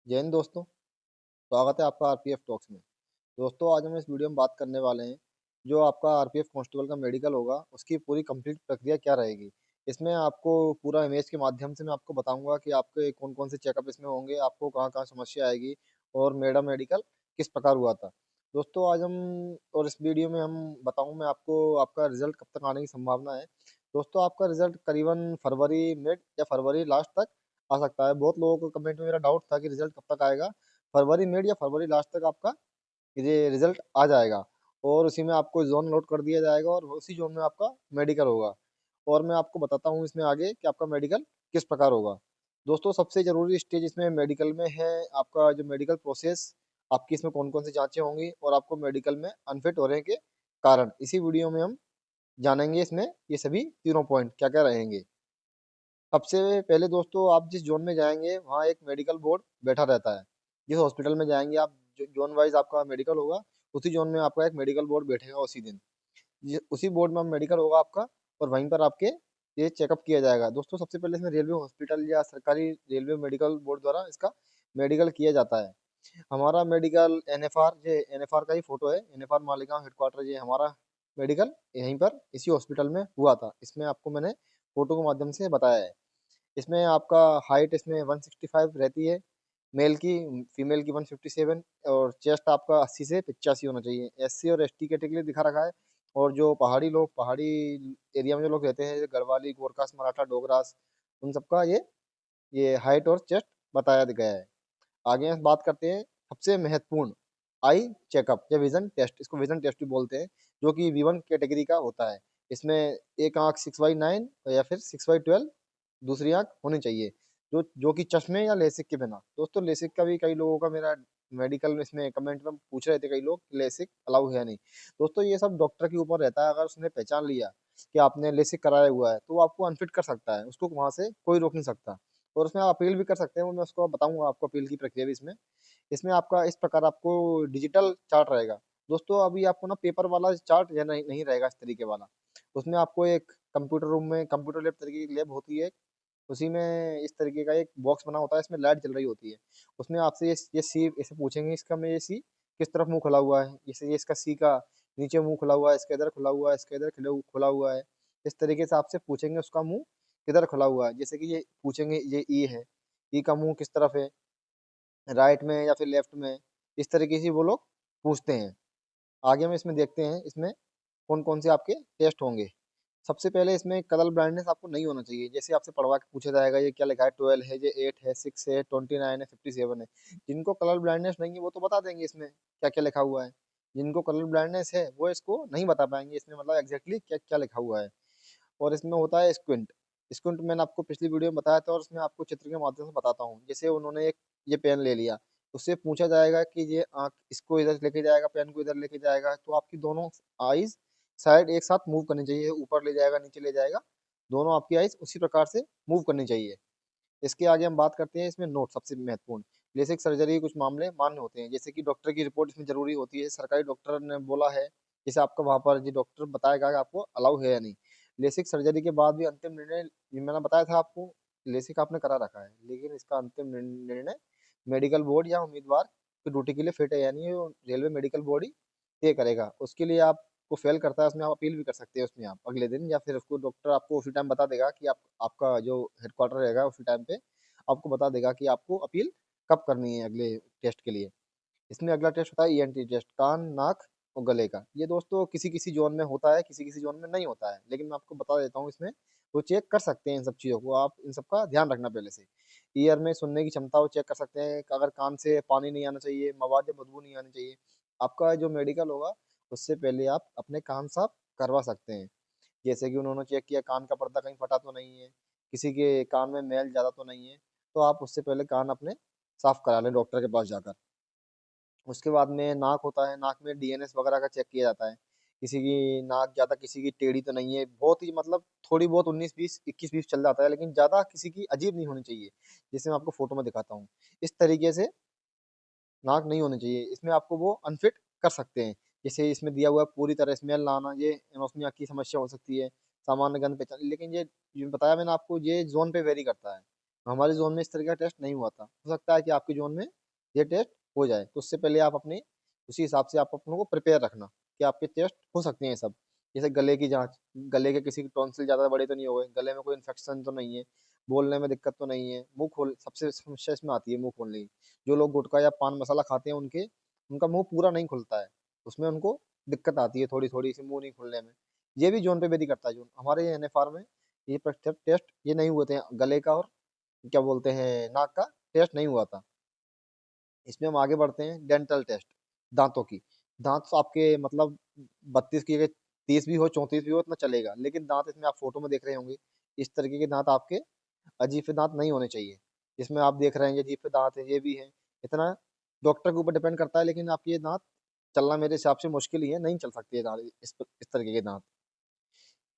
जय हिंद दोस्तों। स्वागत है आपका आरपीएफ टॉक्स में। दोस्तों आज हम इस वीडियो में बात करने वाले हैं जो आपका आरपीएफ कांस्टेबल का मेडिकल होगा उसकी पूरी कंप्लीट प्रक्रिया क्या रहेगी। इसमें आपको पूरा इमेज के माध्यम से मैं आपको बताऊंगा कि आपके कौन कौन से चेकअप इसमें होंगे, आपको कहाँ कहाँ समस्या आएगी और मेरा मेडिकल किस प्रकार हुआ था। दोस्तों आज हम और इस वीडियो में हम बताऊं मैं आपको आपका रिजल्ट कब तक आने की संभावना है। दोस्तों आपका रिजल्ट करीबन फरवरी मिड या फरवरी लास्ट तक आ सकता है। बहुत लोगों को कमेंट में मेरा डाउट था कि रिजल्ट कब तक आएगा। फरवरी मिड या फरवरी लास्ट तक आपका ये रिजल्ट आ जाएगा और उसी में आपको जोन लोड कर दिया जाएगा और उसी जोन में आपका मेडिकल होगा। और मैं आपको बताता हूँ इसमें आगे कि आपका मेडिकल किस प्रकार होगा। दोस्तों सबसे जरूरी स्टेज इसमें मेडिकल में है आपका जो मेडिकल प्रोसेस, आपकी इसमें कौन कौन सी जांचें होंगी और आपको मेडिकल में अनफिट होने के कारण इसी वीडियो में हम जानेंगे। इसमें ये सभी तीनों पॉइंट क्या क्या रहेंगे। सबसे पहले दोस्तों आप जिस जोन में जाएंगे वहाँ एक मेडिकल बोर्ड बैठा रहता है। जिस हॉस्पिटल में जाएंगे आप, जो जोन वाइज आपका मेडिकल होगा उसी जोन में आपका एक मेडिकल बोर्ड बैठेगा उसी दिन। उसी बोर्ड में मेडिकल होगा आपका और वहीं पर आपके ये चेकअप किया जाएगा। दोस्तों सबसे पहले इसमें रेलवे हॉस्पिटल या सरकारी रेलवे मेडिकल बोर्ड द्वारा इसका मेडिकल किया जाता है। हमारा मेडिकल एनएफआर, ये एनएफआर का ही फोटो है। एनएफआर मालेगांव हेडक्वार्टर, ये हमारा मेडिकल यहीं पर इसी हॉस्पिटल में हुआ था। इसमें आपको मैंने फोटो के माध्यम से बताया है। इसमें आपका हाइट इसमें 165 रहती है मेल की, फीमेल की 157, और चेस्ट आपका 80 से 85 होना चाहिए। एससी और एसटी कैटेगरी दिखा रखा है। और जो पहाड़ी लोग, पहाड़ी एरिया में जो लोग रहते हैं जैसे गढ़वाली, गोरखास, मराठा, डोगरास, उन सबका ये हाइट और चेस्ट बताया गया है। आगे हम बात करते हैं सबसे महत्वपूर्ण आई चेकअप या विजन टेस्ट, इसको विजन टेस्ट भी बोलते हैं, जो कि V1 कैटेगरी का होता है। इसमें एक आंख 6/9 या फिर 6/12 दूसरी आंख होनी चाहिए, जो जो कि चश्मे या लेसिक के बिना। दोस्तों लेसिक का भी कई लोगों का मेरा मेडिकल में इसमें कमेंट में पूछ रहे थे कई लोग कि लेसिक अलाउ है या नहीं। दोस्तों ये सब डॉक्टर के ऊपर रहता है। अगर उसने पहचान लिया कि आपने लेसिक कराया हुआ है तो वो आपको अनफिट कर सकता है, उसको वहां से कोई रोक नहीं सकता। और उसमें आप अपील भी कर सकते हैं, वो मैं उसको बताऊंगा आपको अपील की प्रक्रिया भी इसमें। इसमें आपका इस प्रकार आपको डिजिटल चार्ट रहेगा। दोस्तों अभी आपको ना पेपर वाला चार्ट या नहीं नहीं रहेगा इस तरीके वाला। उसमें आपको एक कंप्यूटर रूम में कंप्यूटर लैब तरीके की लैब होती है, उसी में इस तरीके का एक बॉक्स बना होता है, इसमें लाइट जल रही होती है। उसमें आपसे ये सी ऐसे पूछेंगे इसका में ये सी किस तरफ मुंह खुला हुआ है, जैसे ये इसका सी का नीचे मुंह खुला हुआ है, इसके इधर खुला हुआ है, इसके इधर खुला हुआ है। इस तरीके से आपसे पूछेंगे उसका मुंह किधर खुला हुआ है। जैसे कि ये पूछेंगे ये ई है, ई का मुंह किस तरफ है, राइट में या फिर लेफ्ट में। इस तरीके से वो लोग पूछते हैं। आगे हम इसमें देखते हैं इसमें कौन कौन से आपके टेस्ट होंगे। सबसे पहले इसमें कलर ब्लाइंडनेस आपको नहीं होना चाहिए। जैसे आपसे पढ़वा के पूछा जाएगा ये क्या लिखा है, 12 है, ये 8 है, 6 है, 29 है, 57 है। जिनको कलर ब्लाइंडनेस नहीं है वो तो बता देंगे इसमें क्या क्या लिखा हुआ है। जिनको कलर ब्लाइंडनेस है वो इसको नहीं बता पाएंगे इसमें मतलब एग्जैक्टली क्या क्या लिखा हुआ है। और इसमें होता है स्क्विंट। स्क्विंट मैंने आपको पिछली वीडियो में बताया था और उसमें आपको चित्र के माध्यम से बताता हूँ। जैसे उन्होंने एक ये पेन ले लिया, उससे पूछा जाएगा कि ये आँख इसको इधर लेके जाएगा, पेन को इधर लेके जाएगा, तो आपकी दोनों आईज साइड एक साथ मूव करनी चाहिए। ऊपर ले जाएगा, नीचे ले जाएगा, दोनों आपकी आईज उसी प्रकार से मूव करनी चाहिए। इसके आगे हम बात करते हैं इसमें नोट सबसे महत्वपूर्ण। लेसिक सर्जरी के कुछ मामले मान्य होते हैं, जैसे कि डॉक्टर की रिपोर्ट इसमें जरूरी होती है। सरकारी डॉक्टर ने बोला है, जैसे आपका वहां पर जो डॉक्टर बताएगा कि आपको अलाउ है या नहीं। लेसिक सर्जरी के बाद भी अंतिम निर्णय, ये मैंने बताया था आपको, लेसिक आपने करा रखा है लेकिन इसका अंतिम निर्णय मेडिकल बोर्ड या उम्मीदवार की ड्यूटी के लिए फिट है या नहीं, वो रेलवे मेडिकल बोर्ड ही तय करेगा। उसके लिए आपको फेल करता है उसमें आप अपील भी कर सकते हैं उसमें आप अगले दिन, या फिर उसको डॉक्टर आपको उसी टाइम बता देगा कि आप आपका जो हेडक्वार्टर रहेगा उसी टाइम पे आपको बता देगा कि आपको अपील कब करनी है अगले टेस्ट के लिए। इसमें अगला टेस्ट होता है ईएनटी टेस्ट, कान, नाक और गले का। ये दोस्तों किसी किसी जोन में होता है, किसी किसी जोन में नहीं होता है, लेकिन मैं आपको बता देता हूँ इसमें वो चेक कर सकते हैं इन सब चीज़ों को। आप इन सब का ध्यान रखना पहले से। ईयर में सुनने की क्षमता वो चेक कर सकते हैं, अगर कान से पानी नहीं आना चाहिए, मवाद या बदबू नहीं आनी चाहिए। आपका जो मेडिकल होगा उससे पहले आप अपने कान साफ करवा सकते हैं। जैसे कि उन्होंने चेक किया कान का पर्दा कहीं फटा तो नहीं है, किसी के कान में मैल ज़्यादा तो नहीं है, तो आप उससे पहले कान अपने साफ करा लें डॉक्टर के पास जाकर। उसके बाद में नाक होता है, नाक में डीएनएस वगैरह का चेक किया जाता है। किसी की नाक ज़्यादा, किसी की टेढ़ी तो नहीं है, बहुत ही मतलब थोड़ी बहुत 19-20, 21-20 चल जाता है, लेकिन ज़्यादा किसी की अजीब नहीं होनी चाहिए। जैसे मैं आपको फोटो में दिखाता हूँ, इस तरीके से नाक नहीं होनी चाहिए। इसमें आपको वो अनफिट कर सकते हैं। जैसे इसमें दिया हुआ है पूरी तरह स्मेल ना आना, ये एनोस्मिया की समस्या हो सकती है। सामान्य गंध पहचान, लेकिन ये बताया मैंने आपको ये जोन पे वेरी करता है। हमारे जोन में इस तरह का टेस्ट नहीं हुआ था, हो सकता है कि आपके जोन में ये टेस्ट हो जाए। तो उससे पहले आप अपनी उसी हिसाब से आप अपनों को प्रिपेयर रखना कि आपके टेस्ट हो सकते हैं सब। जैसे गले की जांच, गले के किसी के टॉन्सिल ज़्यादा बड़े तो नहीं हो गए, गले में कोई इन्फेक्शन तो नहीं है, बोलने में दिक्कत तो नहीं है, मुंह खोल सबसे समस्या इसमें आती है मुंह खोलने की। जो लोग गुटखा या पान मसाला खाते हैं उनका मुंह पूरा नहीं खुलता है, उसमें उनको दिक्कत आती है थोड़ी थोड़ी सी मुंह नहीं खुलने में। ये भी जोन पे वेरी करता है। जोन हमारे एनएफआर में ये टेस्ट ये नहीं हुए थे, गले का और क्या बोलते हैं नाक का टेस्ट नहीं हुआ था। इसमें हम आगे बढ़ते हैं, डेंटल टेस्ट, दांतों की। दांत तो आपके मतलब 32 की जगह 30 भी हो 34 भी हो इतना चलेगा, लेकिन दांत इसमें आप फोटो में देख रहे होंगे इस तरीके के दांत आपके अजीब से दांत नहीं होने चाहिए। इसमें आप देख रहे हैं ये अजीब से दांत है, ये भी है। इतना डॉक्टर के ऊपर डिपेंड करता है, लेकिन आपके ये दांत चलना मेरे हिसाब से मुश्किल ही है, नहीं चल सकती है दांत इस तरीके के दांत।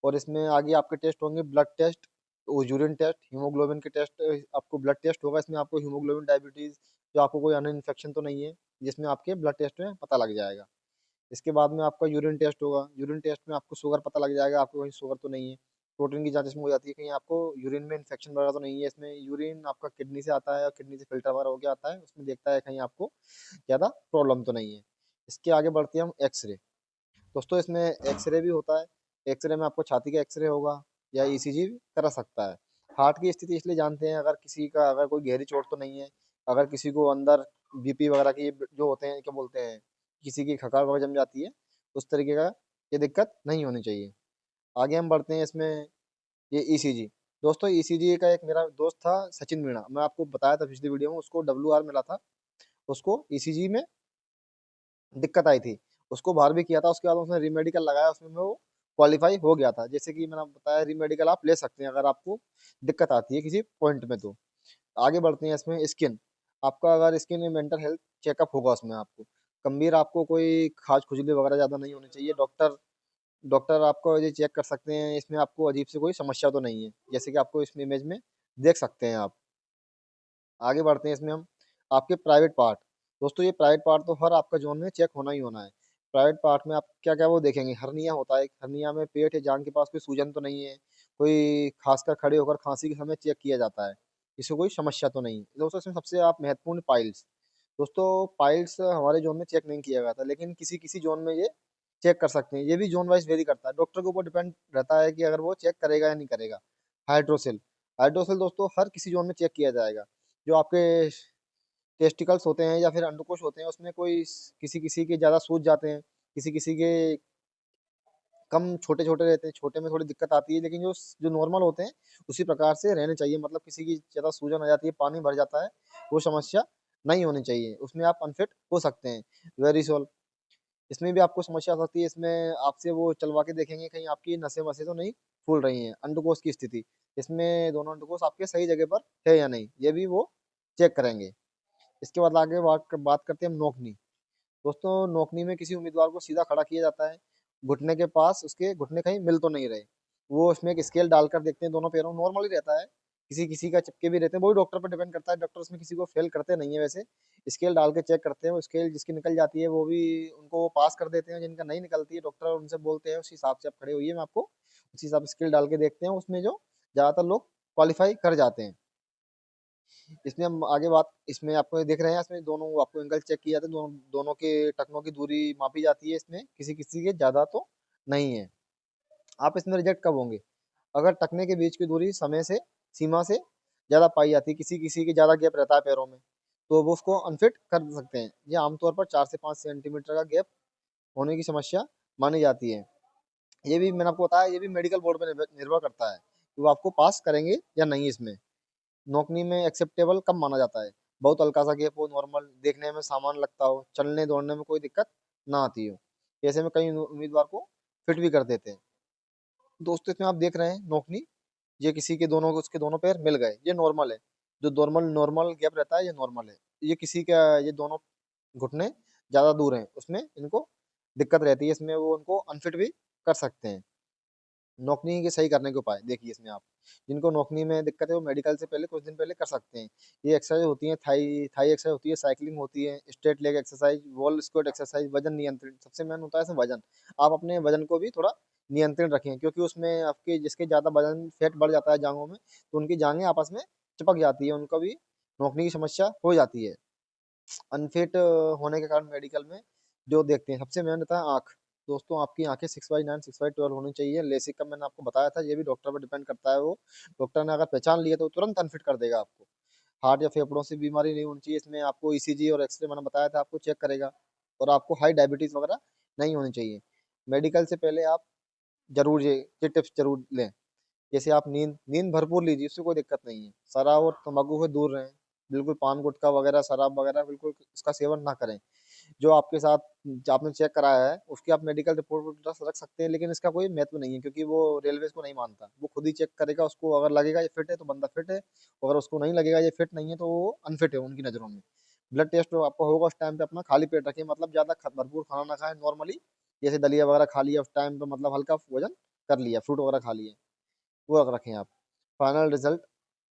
और इसमें आगे आपके टेस्ट होंगे, blood test, urine test, haemoglobin के टेस्ट। आपको ब्लड टेस्ट होगा, इसमें आपको हीमोग्लोबिन, डायबिटीज, जो आपको कोई अन्य इन्फेक्शन तो नहीं है, जिसमें आपके ब्लड टेस्ट में पता लग जाएगा। इसके बाद में आपका यूरिन टेस्ट होगा, यूरिन टेस्ट में आपको शुगर पता लग जाएगा, आपको कहीं शुगर तो नहीं है। प्रोटीन की जांच इसमें हो जाती है, कहीं आपको यूरिन में इन्फेक्शन वगैरह तो नहीं है। इसमें यूरिन आपका किडनी से आता है और किडनी से फिल्टर वगैरह होकर आता है, उसमें देखता है कहीं आपको ज़्यादा प्रॉब्लम तो नहीं है। इसके आगे बढ़ते हैं हम, एक्सरे। दोस्तों इसमें एक्सरे भी होता है। एक्सरे में आपको छाती का एक्सरे होगा या ईसीजी भी करा सकता है। हार्ट की स्थिति इसलिए जानते हैं, अगर किसी का अगर कोई गहरी चोट तो नहीं है, अगर किसी को अंदर बीपी वगैरह की जो होते हैं क्या बोलते हैं, किसी की खकार वगैरह जम जाती है, उस तरीके का ये दिक्कत नहीं होनी चाहिए। आगे हम बढ़ते हैं इसमें, ये ईसीजी। दोस्तों ईसीजी का एक मेरा दोस्त था सचिन मीणा, मैं आपको बताया था पिछली वीडियो में, उसको डब्ल्यू आर मिला था। उसको ईसीजी में दिक्कत आई थी, उसको बाहर भी किया था, उसके बाद उसने रीमेडिकल लगाया, उसमें वो क्वालिफाई हो गया था। जैसे कि मैंने बताया, रीमेडिकल आप ले सकते हैं अगर आपको दिक्कत आती है किसी पॉइंट में। तो आगे बढ़ते हैं इसमें, स्किन। आपका अगर स्किन में मेंटल हेल्थ चेकअप होगा, उसमें आपको गंभीर, आपको कोई खाज खुजली वगैरह ज़्यादा नहीं होनी चाहिए। डॉक्टर डॉक्टर आपको ये चेक कर सकते हैं, इसमें आपको अजीब से कोई समस्या तो नहीं है, जैसे कि आपको इसमें इमेज में देख सकते हैं आप। आगे बढ़ते हैं इसमें हम, आपके प्राइवेट पार्ट। दोस्तों ये प्राइवेट पार्ट तो हर आपका जोन में चेक होना ही होना है। प्राइवेट पार्ट में आप क्या क्या वो देखेंगे, हर्निया होता है, हर्निया में पेट या जांघ के पास कोई सूजन तो नहीं है, कोई खासकर खड़े होकर खांसी के समय चेक किया जाता है, इससे कोई समस्या तो नहीं है। दोस्तों इसमें सबसे आप महत्वपूर्ण, पाइल्स। दोस्तों पाइल्स हमारे जोन में चेक नहीं किया गया था, लेकिन किसी किसी जोन में ये चेक कर सकते हैं। ये भी जोन वाइज वेरी करता है, डॉक्टर के ऊपर डिपेंड रहता है कि अगर वो चेक करेगा या नहीं करेगा। हाइड्रोसिल, हाइड्रोसिल दोस्तों हर किसी जोन में चेक किया जाएगा। जो आपके टेस्टिकल्स होते हैं या फिर अंडकोश होते हैं, उसमें कोई किसी किसी के ज़्यादा सूज जाते हैं, किसी किसी के कम छोटे छोटे रहते हैं, छोटे में थोड़ी दिक्कत आती है, लेकिन जो जो नॉर्मल होते हैं उसी प्रकार से रहने चाहिए। मतलब किसी की ज़्यादा सूजन आ जाती है, पानी भर जाता है, वो समस्या नहीं होनी चाहिए, उसमें आप अनफिट हो सकते हैं। वेरिसोल, इसमें भी आपको समस्या आ सकती है। इसमें आपसे वो चलवा के देखेंगे कहीं आपकी नसें वसें तो नहीं फूल रही हैं। अंडकोश की स्थिति, इसमें दोनों अंडकोश आपके सही जगह पर है या नहीं, ये भी वो चेक करेंगे। इसके बाद आगे बात करते हैं हम, नोकनी। दोस्तों नोकनी में किसी उम्मीदवार को सीधा खड़ा किया जाता है, घुटने के पास उसके घुटने कहीं मिल तो नहीं रहे, वो उसमें एक स्केल डालकर देखते हैं, दोनों पैरों नॉर्मल ही रहता है, किसी किसी का चिपके भी रहते हैं, वो भी डॉक्टर पर डिपेंड करता है, डॉक्टर उसमें किसी को फेल करते नहीं है वैसे। स्केल डाल के चेक करते हैं, वो स्केल जिसकी निकल जाती है वो भी उनको वो पास कर देते हैं, जिनका नहीं निकलती है डॉक्टर उनसे बोलते हैं उस हिसाब से आप खड़े होइए, मैं आपको उसी हिसाब से स्केल डाल के देखते हैं, उसमें जो ज्यादातर लोग क्वालिफाई कर जाते हैं। इसमें हम आगे बात, इसमें आपको ये देख रहे हैं, इसमें दोनों आपको एंगल चेक किए जाते हैं, दोनों दोनों के टखनों की दूरी मापी जाती है, इसमें किसी किसी के ज्यादा तो नहीं है। आप इसमें रिजेक्ट कब होंगे, अगर टखने के बीच की दूरी समय से सीमा से ज्यादा पाई जाती है, किसी किसी के ज्यादा गैप रहता है पैरों में, तो वो उसको अनफिट कर सकते हैं। ये आमतौर पर 4 से 5 सेंटीमीटर का गैप होने की समस्या मानी जाती है। ये भी मैंने आपको बताया, ये भी मेडिकल बोर्ड पर निर्भर करता है कि वो आपको पास करेंगे या नहीं। इसमें नौकरी में एक्सेप्टेबल कब माना जाता है, बहुत हल्का सा गैप हो, नॉर्मल देखने में सामान लगता हो, चलने दौड़ने में कोई दिक्कत ना आती हो, ऐसे में कई उम्मीदवार को फिट भी कर देते हैं। दोस्तों इसमें आप देख रहे हैं नौकरी, ये किसी के दोनों उसके दोनों पैर मिल गए, ये नॉर्मल है। जो नॉर्मल नॉर्मल गैप रहता है ये नॉर्मल है। ये किसी का, ये दोनों घुटने ज्यादा दूर हैं, उसमें इनको दिक्कत रहती है, इसमें वो उनको अनफिट भी कर सकते हैं। नौकरी के सही करने के उपाय देखिए इसमें आप, जिनको नौकरी में दिक्कत है वो मेडिकल से पहले कुछ दिन पहले कर सकते हैं। ये एक्सरसाइज होती है, थाई थाई एक्सरसाइज होती है, साइकिलिंग होती है, straight leg exercise, wall squat exercise, वजन नियंत्रण, सबसे मेन होता है इसमें वजन। आप अपने वजन को भी थोड़ा नियंत्रण रखें, क्योंकि उसमें आपके जिसके ज्यादा वजन फैट बढ़ जाता है जांघों में, तो उनकी जांघें आपस में चिपक जाती है, उनको भी नोकने की समस्या हो जाती है। अनफिट होने के कारण मेडिकल में जो देखते हैं, सबसे मेन होता है आँख। दोस्तों आपकी आँखें 6/9, 6/12 होनी चाहिए। लेसिक का मैंने आपको बताया था, ये भी डॉक्टर पे डिपेंड करता है वो। डॉक्टर ने अगर पहचान लिया तो तुरंत अनफिट कर देगा आपको। हार्ट या फेफड़ों से बीमारी नहीं होनी चाहिए, इसमें आपको ईसीजी और एक्स-रे मैंने बताया था, आपको चेक करेगा। और आपको हाई डायबिटीज़ वगैरह नहीं होनी चाहिए। मेडिकल से पहले आप ज़रूर ये टिप्स ज़रूर लें। जैसे आप नींद नींद भरपूर लीजिए, उससे कोई दिक्कत नहीं है। शराब और तम्बाकू से दूर रहें। बिल्कुल पान गुटखा वगैरह, शराब वगैरह बिल्कुल इसका सेवन ना करें। जो आपके साथ जो आपने चेक कराया है, उसकी आप मेडिकल रिपोर्ट रख सकते हैं, लेकिन इसका कोई महत्व नहीं है, क्योंकि वो रेलवे इसको नहीं मानता। वो खुद ही चेक करेगा, उसको अगर लगेगा ये फिट है तो बंदा फिट है, अगर उसको नहीं लगेगा ये फिट नहीं है तो वो अनफिट है उनकी नज़रों में। ब्लड टेस्ट जो आपका होगा उस टाइम पे अपना खाली पेट रखें, मतलब ज़्यादा भरपूर खाना ना खाएं, नॉर्मली जैसे दलिया वगैरह खा लिया उस टाइम पे, मतलब हल्का वजन कर लिया, फ्रूट वगैरह खा लिए, वो रखें आप। फाइनल रिजल्ट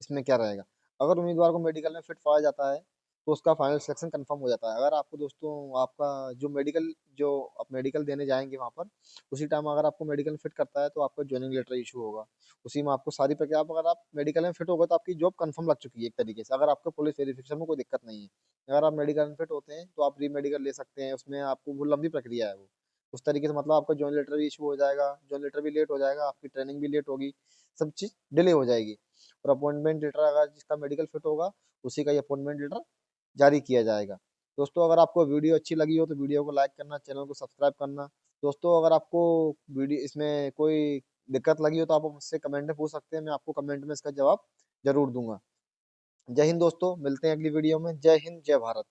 इसमें क्या रहेगा? अगर उम्मीदवार को मेडिकल में फिट पाया जाता है, तो उसका फाइनल सिलेक्शन कंफर्म हो जाता है। अगर आपको दोस्तों आपका जो आप मेडिकल देने जाएँगे वहाँ पर, उसी टाइम अगर आपको मेडिकल फिट करता है, तो आपका जॉइनिंग लेटर इश्यू होगा। उसी में आपको सारी प्रक्रिया, अगर आप मेडिकल में फिट हो गए, तो आपकी जॉब कंफर्म लग चुकी है एक तरीके से, अगर आपको पुलिस वेरिफिकेशन में कोई दिक्कत नहीं है। अगर आप मेडिकल में फिट होते हैं, तो आप री-मेडिकल ले सकते हैं, उसमें आपको वो लंबी प्रक्रिया है वो। उस तरीके से मतलब आपका जॉइन लेटर भी इश्यू हो जाएगा, जॉइन लेटर भी लेट हो जाएगा, आपकी ट्रेनिंग भी लेट होगी, सब चीज़ डिले हो जाएगी। और अपॉइंटमेंट लेटर अगर जिसका मेडिकल फिट होगा, उसी का ये अपॉइंटमेंट लेटर जारी किया जाएगा। दोस्तों अगर आपको वीडियो अच्छी लगी हो तो वीडियो को लाइक करना, चैनल को सब्सक्राइब करना। दोस्तों अगर आपको वीडियो इसमें कोई दिक्कत लगी हो तो आप मुझसे कमेंट में पूछ सकते हैं, मैं आपको कमेंट में इसका जवाब ज़रूर दूँगा। जय हिंद दोस्तों, मिलते हैं अगली वीडियो में। जय हिंद, जय भारत।